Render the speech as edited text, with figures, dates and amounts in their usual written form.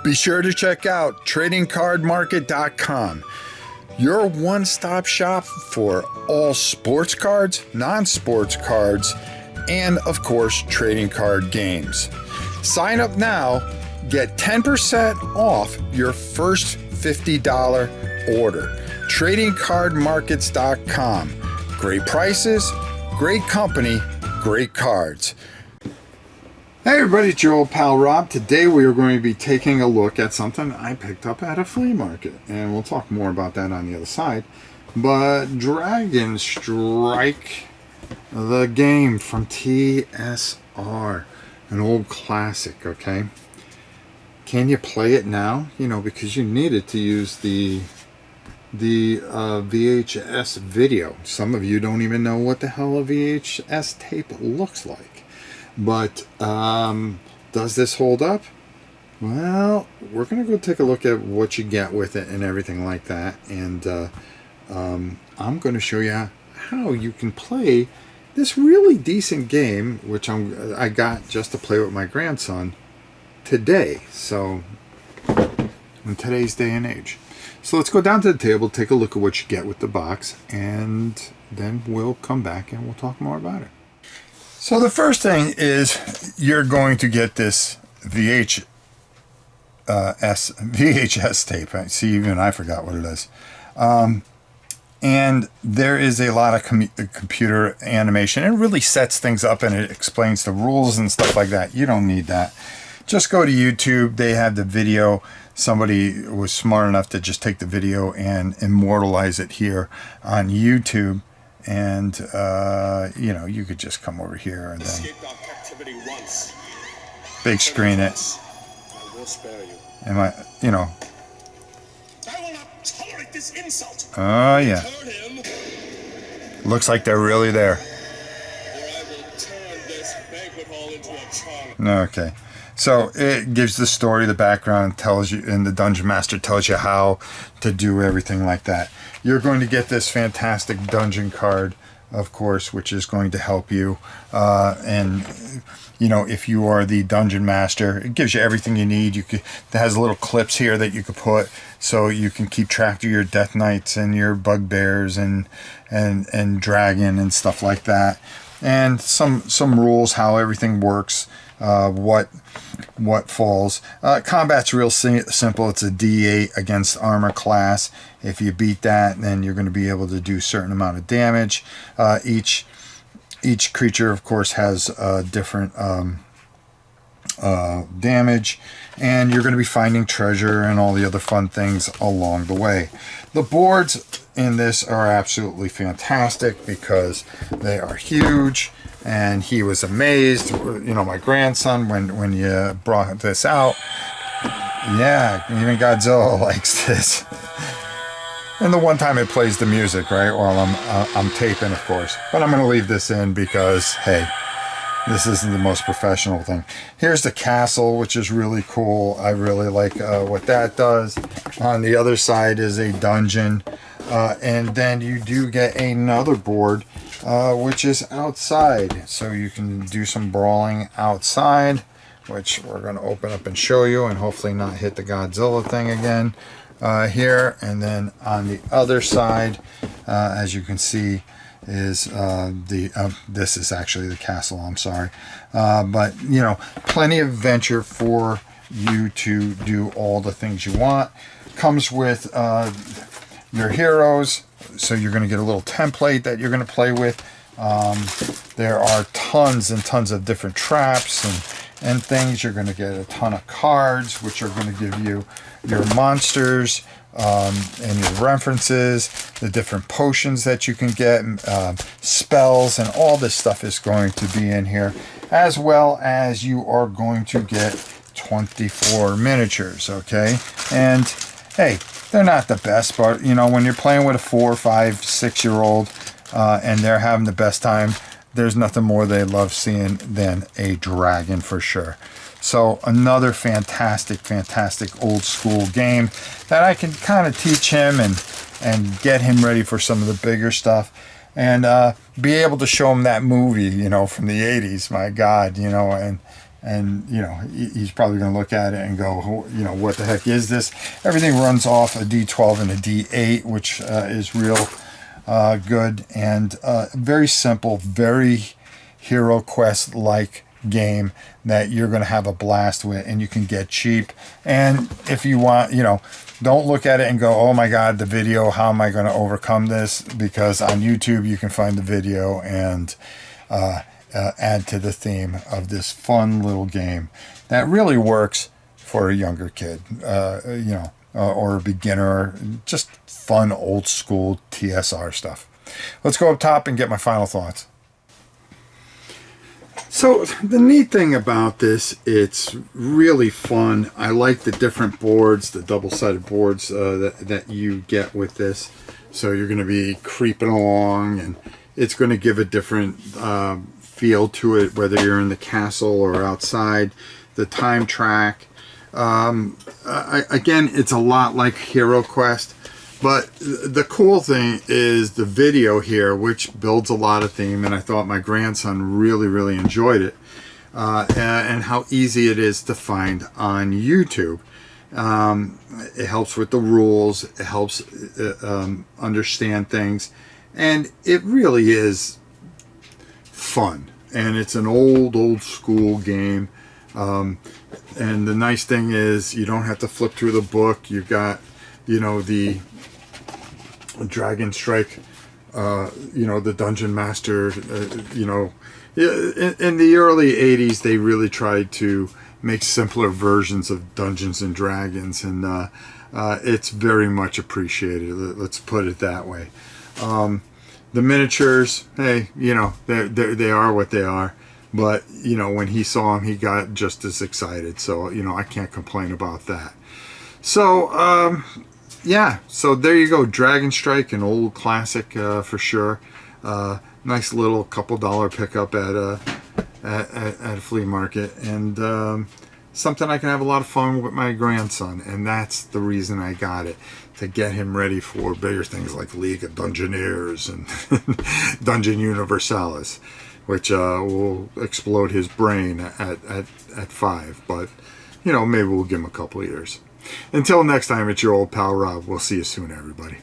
Be sure to check out tradingcardmarket.com, your one-stop shop for all sports cards, non-sports cards, and of course, trading card games. Sign up now, get 10% off your first $50 order. Tradingcardmarkets.com. Great prices, great company, great cards. Hey everybody, it's your old pal Rob. Today we are going to be taking a look at something I picked up at a flea market, and we'll talk more about that on the other side. But Dragon Strike, the game from TSR, an old classic, okay? Can you play it now? You know, because you needed to use the VHS video. Some of you don't even know what the hell a VHS tape looks like. But does this hold up? Well, we're going to go take a look at what you get with it and everything like that. And I'm going to show you how you can play this really decent game, which I got just to play with my grandson today. So, in today's day and age. So let's go down to the table, take a look at what you get with the box, and then we'll come back and we'll talk more about it. So the first thing is you're going to get this VHS tape. See, even I forgot what it is. And there is a lot of computer animation. It really sets things up and it explains the rules and stuff like that. You don't need that. Just go to YouTube. They have the video. Somebody was smart enough to just take the video and immortalize it here on YouTube. And, you know, you could just come over here and then big screen it. Am you know. I will not tolerate this insult. Oh, yeah. Looks like they're really there. Or I will turn this banquet hall into a charnel. Okay. So it gives the story, the background, tells you, and the Dungeon Master tells you how to do everything like that. You're going to get this fantastic dungeon card, of course, which is going to help you. And, you know, if you are the Dungeon Master, it gives you everything you need. It has little clips here that you could put so you can keep track of your Death Knights and your Bugbears and Dragon and stuff like that. And some rules, how everything works. What falls. Combat's real simple. It's a D8 against armor class. If you beat that, then you're going to be able to do a certain amount of damage. Each creature, of course, has different damage, and you're going to be finding treasure and all the other fun things along the way. The boards in this are absolutely fantastic because they are huge. And he was amazed, you know, my grandson, when you brought this out. Yeah, even Godzilla likes this. And the one time it plays the music, right, while I'm taping, of course. But I'm going to leave this in because, hey, this isn't the most professional thing. Here's the castle, which is really cool. I really like what that does. On the other side is a dungeon. And then you do get another board, which is outside. So you can do some brawling outside, which we're going to open up and show you and hopefully not hit the Godzilla thing again here. And then on the other side, as you can see, is this is actually the castle, I'm sorry. But, you know, plenty of adventure for you to do all the things you want. Comes with your heroes, so you're going to get a little template that you're going to play with. There are tons and tons of different traps and things. You're going to get a ton of cards, which are going to give you your monsters and your references, the different potions that you can get, spells, and all this stuff is going to be in here, as well as you are going to get 24 miniatures, okay? And hey, they're not the best, but you know, when you're playing with a 4, 5, 6-year-old and they're having the best time, there's nothing more they love seeing than a dragon for sure. So another fantastic old school game that I can kind of teach him and get him ready for some of the bigger stuff, and be able to show him that movie, you know, from the 80s, my God, you know, and and you know, he's probably going to look at it and go, you know, what the heck is this? Everything runs off a D12 and a D8, which is real good, and very simple, very Hero Quest like game that you're going to have a blast with, and you can get cheap. And if you want, you know, don't look at it and go, oh my god, the video, how am I going to overcome this? Because on YouTube you can find the video and add to the theme of this fun little game that really works for a younger kid, you know, or a beginner. Just fun old school TSR stuff. Let's go up top and get my final thoughts. So the neat thing about this, it's really fun. I like the different boards, the double-sided boards that you get with this. So you're going to be creeping along, and it's going to give a different feel to it, whether you're in the castle or outside. The time track. Again, it's a lot like Hero Quest. But the cool thing is the video here, which builds a lot of theme, and I thought my grandson really enjoyed it, and how easy it is to find on YouTube. It helps with the rules, it helps understand things, and it really is fun. And it's an old school game, and the nice thing is you don't have to flip through the book. You've got, you know, the Dragon Strike, you know, the Dungeon Master, you know, in the early 80s they really tried to make simpler versions of Dungeons and Dragons, and it's very much appreciated, let's put it that way. The miniatures, hey, you know, they are what they are, but you know, when he saw them he got just as excited, so you know, I can't complain about that. So yeah, so there you go, Dragon Strike, an old classic for sure. Nice little couple dollar pickup at a flea market, and something I can have a lot of fun with my grandson, and that's the reason I got it, to get him ready for bigger things like League of Dungeoneers and Dungeon Universalis, which will explode his brain at 5, but you know, maybe we'll give him a couple of years. Until next time, it's your old pal Rob. We'll see you soon, everybody.